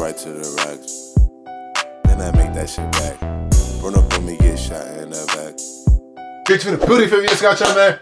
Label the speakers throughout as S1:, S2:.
S1: right to the racks. Then I make that shit back. Run up on me, get shot in the back.
S2: Get to the booty for you, Scott, man.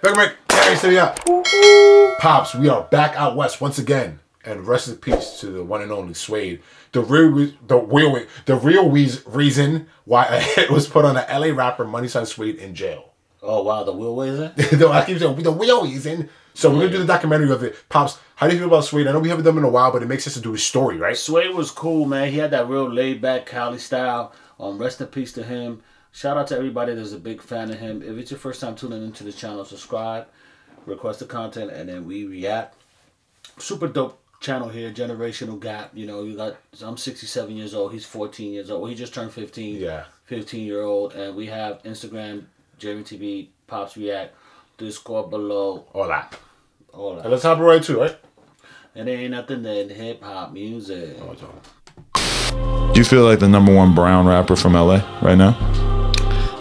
S2: Pops, we are back out west once again. And rest in peace to the one and only Suede. The real reason why a hit was put on the LA rapper MoneySign Suede in jail.
S3: Oh wow, the real reason?
S2: No, I keep saying the real reason. So we're gonna do the documentary of it. Pops, how do you feel about Suede? I know we haven't done it in a while, but it makes sense to do his story, right?
S3: Suede was cool, man. He had that real laid back Cali style. Rest in peace to him. Shout out to everybody that's a big fan of him. If it's your first time tuning into the channel, subscribe, request the content, and then we react. Super dope channel here, generational gap. You know, I'm 67 years old. He's 14 years old. Well, he just turned 15.
S2: Yeah.
S3: 15-year-old, and we have Instagram, Jeremy TV, Pops React, Discord below.
S2: All that.
S3: All that.
S2: And let's hop right to it.
S3: And there ain't nothing than hip hop music.
S4: Do you feel like the #1 brown rapper from LA right now?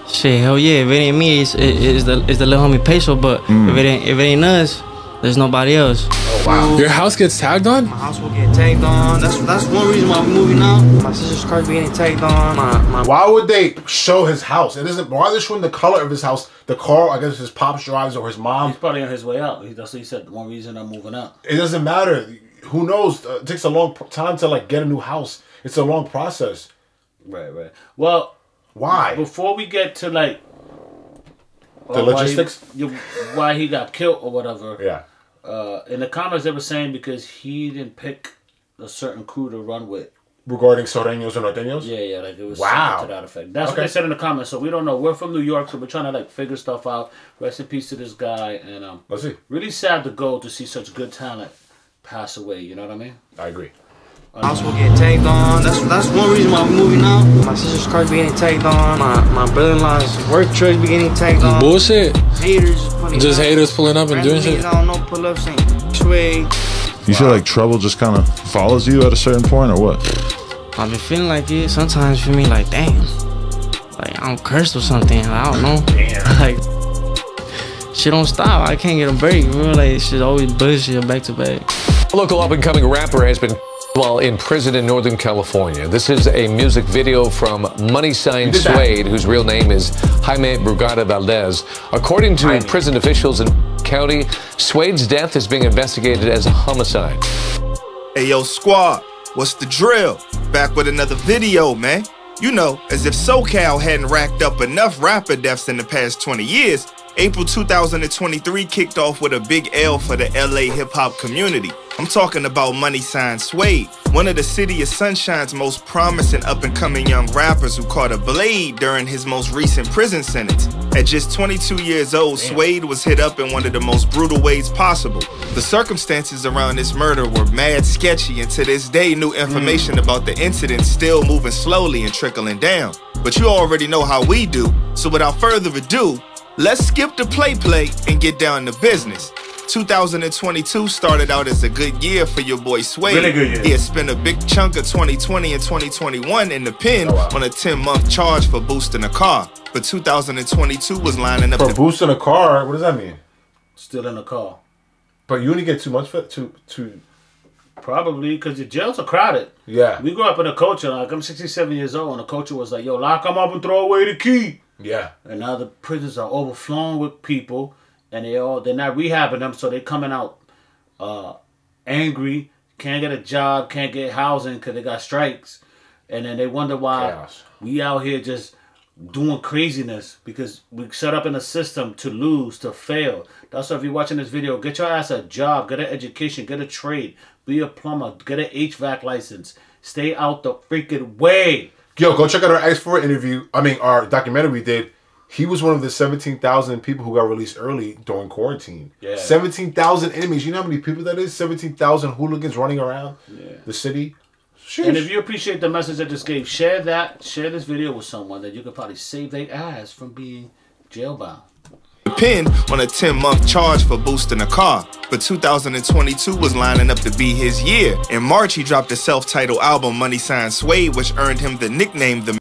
S5: Shit, hell yeah! If it ain't me, it's the little homie Peso. But if it ain't us, there's nobody else.
S2: Oh wow!
S6: Your house gets tagged on?
S5: My house will get tagged on. That's one reason why I'm moving out. My sister's car be getting tagged on.
S2: Why would they show his house? It isn't. Why are they showing the color of his house? The car, I guess his pops drives or his mom.
S3: He's probably on his way out. That's what he said. One reason I'm moving out.
S2: It doesn't matter. Who knows? It takes a long time to like get a new house. It's a long process.
S3: Right. Well,
S2: why?
S3: Before we get to like
S2: the logistics,
S3: why he got killed or whatever.
S2: Yeah.
S3: In the comments they were saying because he didn't pick a certain crew to run with.
S2: Regarding Soreños and Norteños?
S3: Yeah, like it was
S2: wow.
S3: something to that effect. That's what they said in the comments, so we don't know. We're from New York, so we're trying to like figure stuff out. Rest in peace to this guy, and
S2: let's see.
S3: Really sad to go to see such good talent pass away, you know what I mean?
S2: I agree.
S5: House will get tagged on. That's one reason why I'm moving out. My sister's car be getting tagged on. My brother-in-law's work truck be getting tagged on.
S6: Bullshit.
S5: Haters.
S6: Just haters pulling up and doing shit.
S5: I don't know, pull up saying Suede.
S4: You feel like trouble just kind of follows you at a certain point, or what?
S5: I've been feeling like it. Sometimes for me, like damn, like I'm cursed or something. I don't know.
S2: Damn.
S5: Like shit don't stop. I can't get a break. Bro. Like shit always bullshit back to back.
S7: A local up-and-coming rapper has been while in prison in Northern California. This is a music video from MoneySign Suede, whose real name is Jaime Brugada Valdez. According to prison officials in county, Suede's death is being investigated as a homicide.
S8: Hey, yo, squad, what's the drill? Back with another video, man. You know, as if SoCal hadn't racked up enough rapper deaths in the past 20 years, April 2023 kicked off with a big L for the LA hip-hop community. I'm talking about MoneySign Suede, one of the city of Sunshine's most promising up-and-coming young rappers who caught a blade during his most recent prison sentence. At just 22 years old, Suede was hit up in one of the most brutal ways possible. The circumstances around this murder were mad sketchy, and to this day, new information about the incident still moving slowly and trickling down. But you already know how we do, so without further ado, let's skip the play and get down to business. 2022 started out as a good year for your boy Suede.
S2: Really good year.
S8: He had spent a big chunk of 2020 and 2021 in the pen on a 10-month charge for boosting a car. But 2022 was lining up
S2: for boosting a car. What does that mean?
S3: Still in the car.
S2: But you only get 2 months for to.
S3: Probably because the jails are crowded.
S2: Yeah.
S3: We grew up in a culture. Like I'm 67 years old, and the culture was like, "Yo, lock them up and throw away the key."
S2: Yeah.
S3: And now the prisons are overflowing with people, and they're not rehabbing them, so they're coming out angry, can't get a job, can't get housing because they got strikes, and then they wonder why we out here just doing craziness because we set up in a system to lose, to fail. That's why if you're watching this video, get your ass a job, get an education, get a trade, be a plumber, get an HVAC license, stay out the freaking way.
S2: Yo, go check out our X4 interview. I mean, our documentary we did. He was one of the 17,000 people who got released early during quarantine. Yeah. 17,000 enemies. You know how many people that is? 17,000 hooligans running around the city. Sheesh.
S3: And if you appreciate the message I just gave, share this video with someone that you could probably save their ass from being jailbound.
S8: the pen on a 10-month charge for boosting a car. But 2022 was lining up to be his year. In March, he dropped a self-titled album, MoneySign Suede, which earned him the nickname the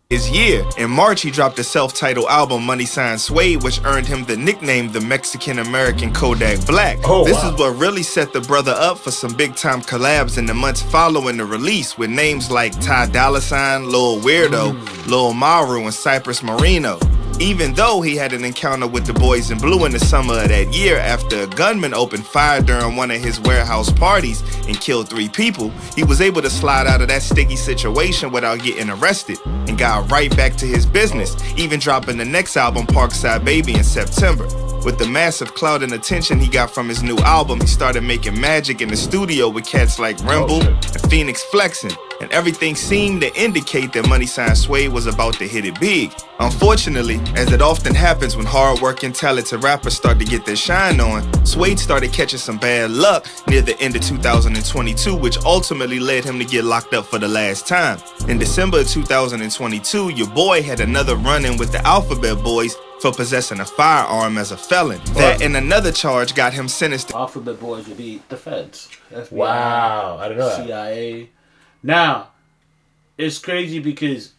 S8: Mexican-American Kodak Black. This is what really set the brother up for some big-time collabs in the months following the release with names like Ty Dolla $ign, Lil Weirdo, Lil Maru, and Cypress Marino. Even though he had an encounter with the boys in blue in the summer of that year after a gunman opened fire during one of his warehouse parties and killed 3 people, he was able to slide out of that sticky situation without getting arrested and got right back to his business, even dropping the next album, Parkside Baby, in September. With the massive clout and attention he got from his new album, he started making magic in the studio with cats like Rimble and Phoenix Flexin', and everything seemed to indicate that MoneySign Suede was about to hit it big. Unfortunately, as it often happens when hard-working, talented rappers start to get their shine on, Suede started catching some bad luck near the end of 2022, which ultimately led him to get locked up for the last time. In December of 2022, your boy had another run-in with the Alphabet Boys for possessing a firearm as a felon. That and another charge got him sentenced to
S3: Alphabet Boys would be the feds. FBI,
S2: wow, I didn't know that.
S3: CIA. Now, it's crazy because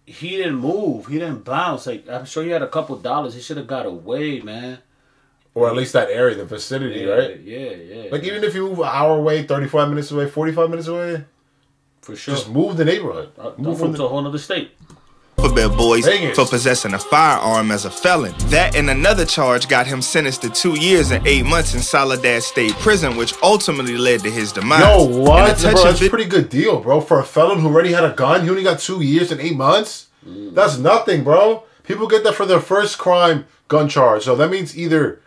S3: he didn't move. He didn't bounce. Like, I'm sure he had a couple dollars. He should have got away, man.
S2: Or at least that area, the vicinity, right?
S3: Yeah.
S2: Like, even if you move an hour away, 35 minutes away, 45 minutes away,
S3: for sure.
S2: Just move the neighborhood.
S3: Move to a whole other state.
S8: Alphabet Boys for possessing a firearm as a felon. That and another charge got him sentenced to 2 years and 8 months in Soledad State Prison, which ultimately led to his demise.
S2: Yo, what? Bro, that's a pretty good deal, bro. For a felon who already had a gun, he only got 2 years and 8 months? That's nothing, bro. People get that for their first crime, gun charge. So that means either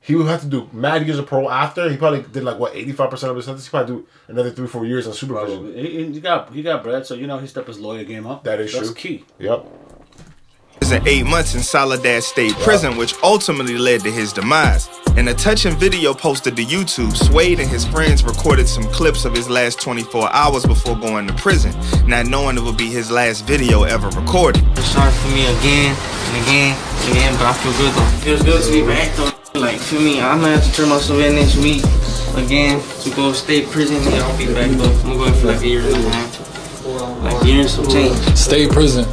S2: he would have to do mad years of parole after. He probably did like, what, 85% of his sentence? He probably do another 3-4 years in supervision.
S3: He got bread, so, you know, he stepped his lawyer game up.
S2: That is true.
S3: That's key.
S2: Yep.
S8: And 8 months in Soledad State Prison, which ultimately led to his demise. In a touching video posted to YouTube, Suede and his friends recorded some clips of his last 24 hours before going to prison, not knowing it would be his last video ever recorded.
S5: It's sorry for me again and again and again, but I feel good though. It feels good to be back though. Like, for me, I'm gonna have to turn myself in next week again to go to state prison. Yeah, I'll be back though. I'm gonna go for like a year and a half. Like a year and some change.
S6: State prison.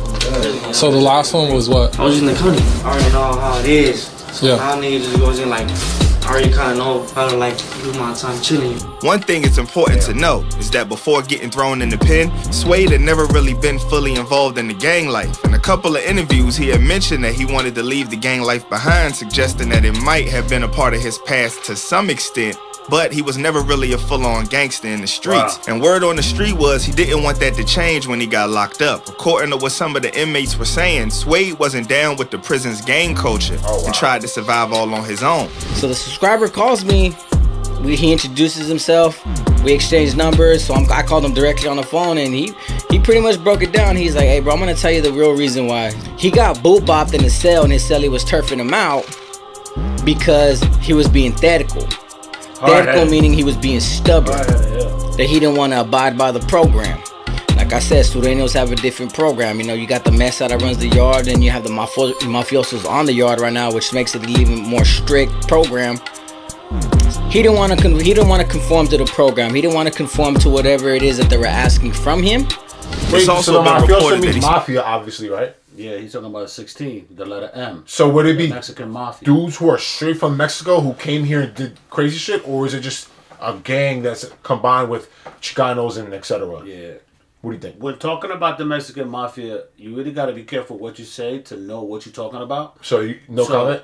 S6: So the last one was what?
S5: I was in the county. I already know how it is. So
S6: yeah.
S5: Now nigga just goes in like, I already kind of know how to like do my time chilling.
S8: One thing it's important to know is that before getting thrown in the pen, Suede had never really been fully involved in the gang life. In a couple of interviews, he had mentioned that he wanted to leave the gang life behind, suggesting that it might have been a part of his past to some extent, but he was never really a full-on gangster in the streets. Wow. And word on the street was he didn't want that to change when he got locked up. According to what some of the inmates were saying, Suede wasn't down with the prison's gang culture and tried to survive all on his own.
S9: So the subscriber calls me, he introduces himself, we exchange numbers, so I called him directly on the phone, and he pretty much broke it down. He's like, hey bro, I'm gonna tell you the real reason why. He got boot-bopped in his cell, and his cellie was turfing him out because he was being thetical. Thetical meaning he was being stubborn, that he didn't want to abide by the program. Like I said, Sureños have a different program. You know, you got the mesa that runs the yard, and you have the mafiosos on the yard right now, which makes it an even more strict program. He didn't want to conform to the program. He didn't want to conform to whatever it is that they were asking from him.
S2: Wait, so the mafioso means mafia, obviously, right?
S3: Yeah, he's talking about 16, the letter M.
S2: So would it be
S3: Mexican mafia
S2: dudes who are straight from Mexico who came here and did crazy shit, or is it just a gang that's combined with Chicanos and etc.?
S3: Yeah.
S2: What do you think?
S3: When talking about the Mexican mafia, you really got to be careful what you say to know what you're talking about.
S2: So, no comment?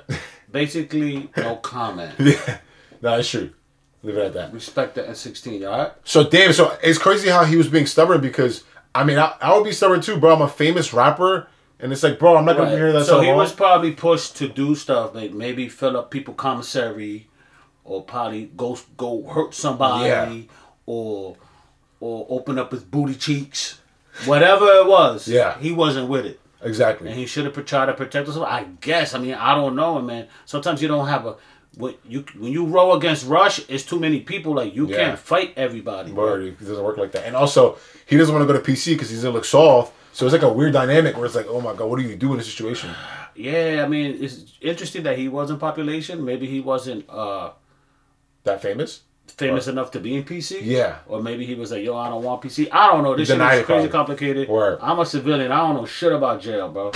S3: Basically, no comment.
S2: Yeah. No, that's true. Leave it at that.
S3: Respect the N16, alright?
S2: So, damn, so it's crazy how he was being stubborn because, I mean, I would be stubborn too, bro. I'm a famous rapper. And it's like, bro, I'm not going to be here that
S3: so he was probably pushed to do stuff, like maybe fill up people commissary, or probably go hurt somebody, or open up his booty cheeks. Whatever it was, he wasn't with it.
S2: Exactly.
S3: And he should have tried to protect himself, I guess. I mean, I don't know, man. Sometimes you don't have a... When you roll against Rush, it's too many people. Like, you can't fight everybody.
S2: Word, it doesn't work like that. And also, he doesn't want to go to PC because he's going to look soft. So it's like a weird dynamic where it's like, oh my God, what do you do in this situation?
S3: Yeah, I mean, it's interesting that he was in population. Maybe he wasn't
S2: that famous
S3: enough to be in PC.
S2: Yeah.
S3: Or maybe he was like, yo, I don't want PC. I don't know. This shit is crazy complicated.
S2: Word.
S3: I'm a civilian. I don't know shit about jail, bro.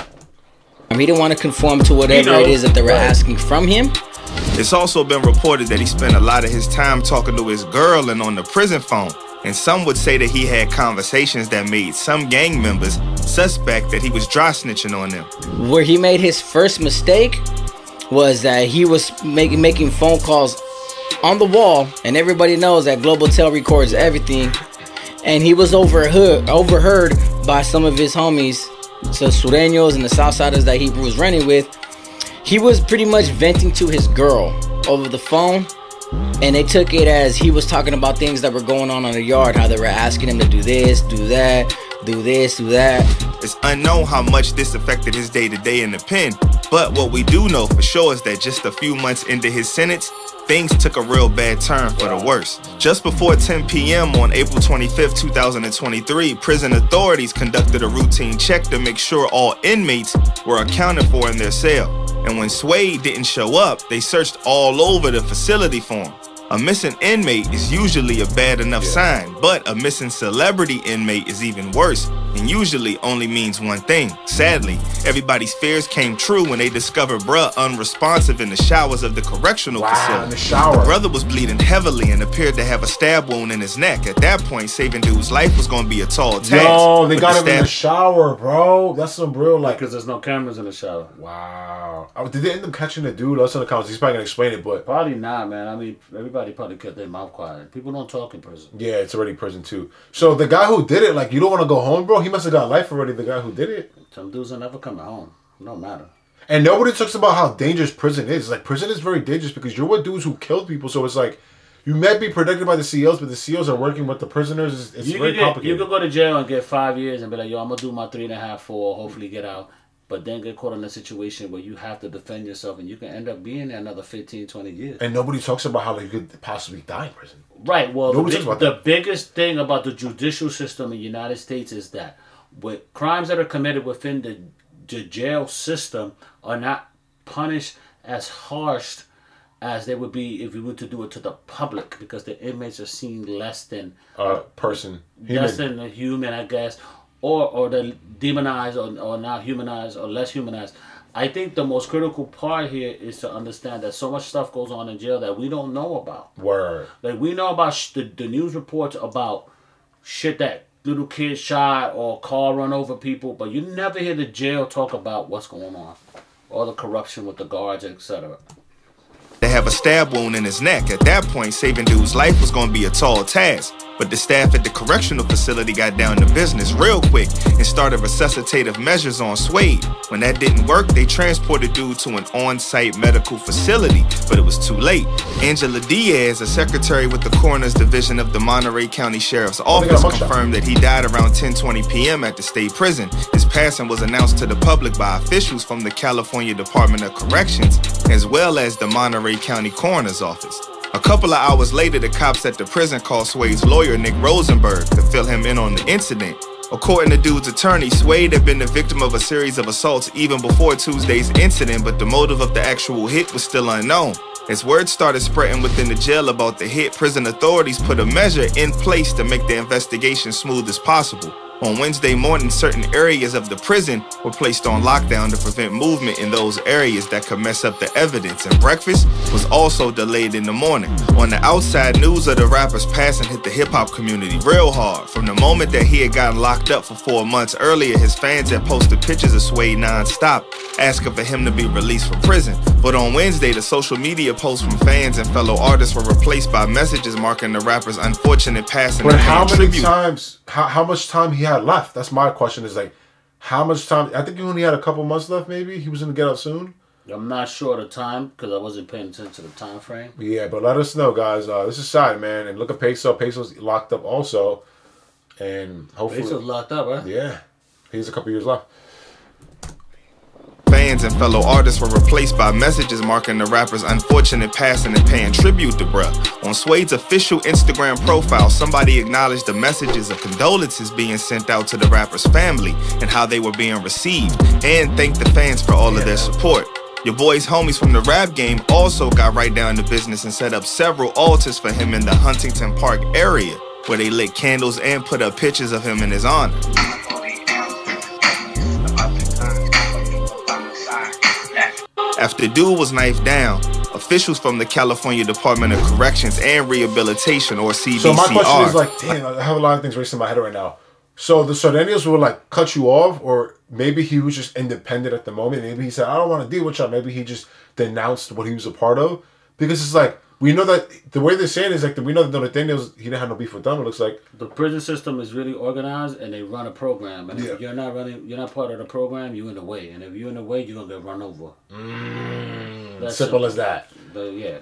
S9: He didn't want to conform to whatever it is that they were asking from him.
S8: It's also been reported that he spent a lot of his time talking to his girl and on the prison phone. And some would say that he had conversations that made some gang members suspect that he was dry snitching on them.
S9: Where he made his first mistake was that he was making phone calls on the wall, and everybody knows that Global Tel records everything. And he was overheard by some of his homies, so Sureños and the Southsiders that he was running with. He was pretty much venting to his girl over the phone. And they took it as he was talking about things that were going on in the yard, how they were asking him to do this, do that, do this, do that.
S8: It's unknown how much this affected his day-to-day in the pen, but what we do know for sure is that just a few months into his sentence, things took a real bad turn for the worse. Just before 10 p.m. on April 25th, 2023, prison authorities conducted a routine check to make sure all inmates were accounted for in their cell. And when Suede didn't show up, they searched all over the facility for him. A missing inmate is usually a bad enough sign, but a missing celebrity inmate is even worse and usually only means one thing. Sadly, everybody's fears came true when they discovered bruh unresponsive in the showers of the correctional facility.
S2: In the shower.
S8: The brother was bleeding heavily and appeared to have a stab wound in his neck. At that point, saving dude's life was going to be a tall task.
S2: Yo, they got him in the shower, bro. That's some real, like...
S3: Because there's no cameras in the shower.
S2: Wow. Did they end up catching the dude? That's in the comments. He's probably going to explain it, but...
S3: Probably not, man. I mean, everybody probably kept their mouth quiet. People don't talk in prison.
S2: Yeah, it's already prison, too. So the guy who did it, like, you don't want to go home, bro? He must have got life already, the guy who did it.
S3: Some dudes are never coming home. No matter.
S2: And nobody talks about how dangerous prison is. Like, prison is very dangerous because you're with dudes who killed people. So it's like, you might be protected by the COs, but the COs are working with the prisoners. It's very complicated.
S3: You could go to jail and get 5 years and be like, yo, I'm going to do my 3.5, 4, hopefully get out. But then get caught in a situation where you have to defend yourself and you can end up being there another 15, 20 years.
S2: And nobody talks about how you could possibly die in prison.
S3: Right. Well, the biggest thing about the judicial system in the United States is that with crimes that are committed within the jail system are not punished as harsh as they would be if we were to do it to the public, because the inmates are seen less than
S2: person,
S3: less than a human, I guess, or they're demonized or not humanized or less humanized. I think the most critical part here is to understand that so much stuff goes on in jail that we don't know about.
S2: Word.
S3: Like, we know about the news reports about shit that little kids shot or car run over people, but you never hear the jail talk about what's going on, or the corruption with the guards, etc.
S8: They have a stab wound in his neck. At that point, saving dude's life was going to be a tall task. But the staff at the correctional facility got down to business real quick and started resuscitative measures on Suede. When that didn't work, they transported dude to an on-site medical facility, but it was too late. Angela Diaz, a secretary with the coroner's division of the Monterey County Sheriff's Office, confirmed that he died around 10:20 p.m. at the state prison. His passing was announced to the public by officials from the California Department of Corrections, as well as the Monterey County Coroner's Office. A couple of hours later, the cops at the prison called Suede's lawyer, Nick Rosenberg, to fill him in on the incident. According to dude's attorney, Suede had been the victim of a series of assaults even before Tuesday's incident, but the motive of the actual hit was still unknown. As word started spreading within the jail about the hit, prison authorities put a measure in place to make the investigation smooth as possible. On Wednesday morning, certain areas of the prison were placed on lockdown to prevent movement in those areas that could mess up the evidence, and breakfast was also delayed in the morning. On the outside, news of the rapper's passing hit the hip-hop community real hard. From the moment that he had gotten locked up for 4 months earlier, his fans had posted pictures of Suede non-stop, asking for him to be released from prison. But on Wednesday, the social media posts from fans and fellow artists were replaced by messages marking the rapper's unfortunate passing.
S2: But how many times, how much time he had left? That's my question, is like, how much time? I think he only had a couple months left, maybe. He was going to get out soon.
S3: I'm not sure of the time because I wasn't paying attention to the time frame.
S2: Yeah, but let us know, guys. This is sad, man. And look at Peso. Peso's locked up also. And hopefully...
S3: Peso's locked up, right?
S2: Yeah. He has a couple years left.
S8: fans and fellow artists were replaced by messages marking the rapper's unfortunate passing and paying tribute to bruh. On Suede's official Instagram profile, somebody acknowledged the messages of condolences being sent out to the rapper's family and how they were being received, and thanked the fans for all of their support. Your boys homies from the rap game also got right down to business and set up several altars for him in the Huntington Park area, where they lit candles and put up pictures of him in his honor. After dude was knifed down, officials from the California Department of Corrections and Rehabilitation, or CDCR.
S2: So my question is like, damn, I have a lot of things racing in my head right now. So the Suedeños will like cut you off, or maybe he was just independent at the moment. Maybe he said, I don't want to deal with y'all. Maybe he just denounced what he was a part of. Because it's like, we know that the way they're saying is like that we know that the Suedeños, he didn't have no beef with them. It looks like
S3: the prison system is really organized and they run a program. And if you're not part of the program, you're in the way. And if you're in the way, you're gonna get run over.
S2: Simple as that.
S3: Yeah.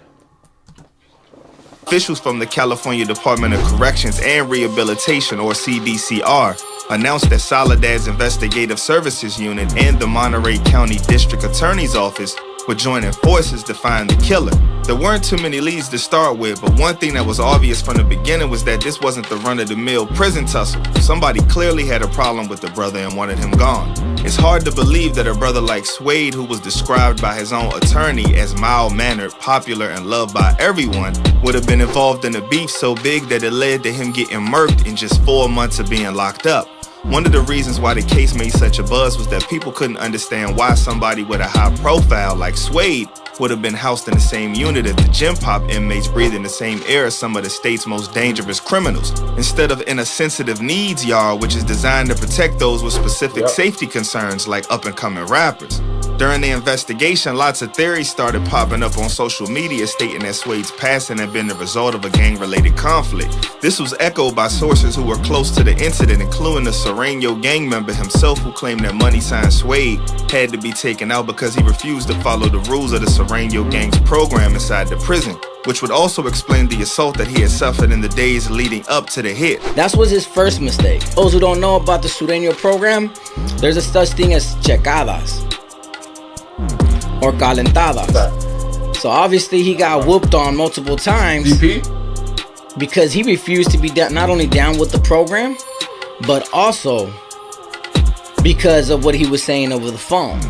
S8: Officials from the California Department of Corrections and Rehabilitation, or CDCR, announced that Soledad's Investigative Services Unit and the Monterey County District Attorney's Office were joining forces to find the killer. There weren't too many leads to start with, but one thing that was obvious from the beginning was that this wasn't the run-of-the-mill prison tussle. Somebody clearly had a problem with the brother and wanted him gone. It's hard to believe that a brother like Suede, who was described by his own attorney as mild-mannered, popular, and loved by everyone, would have been involved in a beef so big that it led to him getting murked in just 4 months of being locked up. One of the reasons why the case made such a buzz was that people couldn't understand why somebody with a high profile like Suede would have been housed in the same unit as the gym pop inmates breathing the same air as some of the state's most dangerous criminals, instead of in a sensitive needs yard, which is designed to protect those with specific safety concerns like up-and-coming rappers. During the investigation, lots of theories started popping up on social media stating that Suede's passing had been the result of a gang-related conflict. This was echoed by sources who were close to the incident, including the Sureño gang member himself, who claimed that MoneySign Suede had to be taken out because he refused to follow the rules of the Sureño gang's program inside the prison, which would also explain the assault that he had suffered in the days leading up to the hit.
S9: That was his first mistake. Those who don't know about the Sureño program, there's a such thing as checadas or calentadas. So obviously he got whooped on multiple times because he refused to be not only down with the program, but also because of what he was saying over the phone.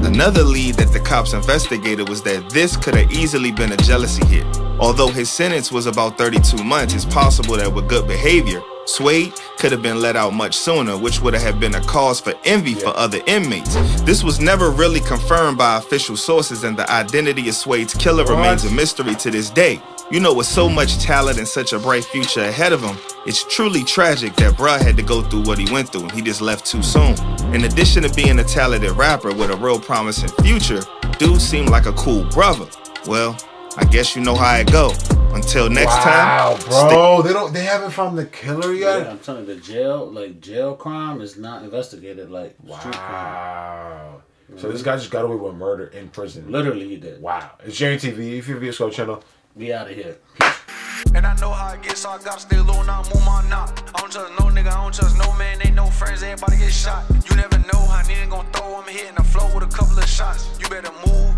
S8: Another lead that the cops investigated was that this could have easily been a jealousy hit. Although his sentence was about 32 months, it's possible that with good behavior, Suede could have been let out much sooner, which would have been a cause for envy for other inmates. This was never really confirmed by official sources, and the identity of Suede's killer remains a mystery to this day. You know, with so much talent and such a bright future ahead of him, it's truly tragic that bruh had to go through what he went through and he just left too soon. In addition to being a talented rapper with a real promising future, dude seemed like a cool brother. Well, I guess you know how it go. Until next time.
S2: Wow, bro, they haven't found the killer yet.
S3: Yeah, I'm telling you, the jail crime is not investigated like street crime.
S2: So this guy just got away with murder in prison.
S3: Literally, he did.
S2: Wow. It's Jerry TV. If you're VS Code channel,
S3: we out of here.
S10: And I know how it gets, so I gotta stay low now, move my knot. I don't trust no nigga, I don't trust no man, ain't no friends, everybody get shot. You never know how nigga gon' throw, I'm hitting the flow with a couple of shots. You better move.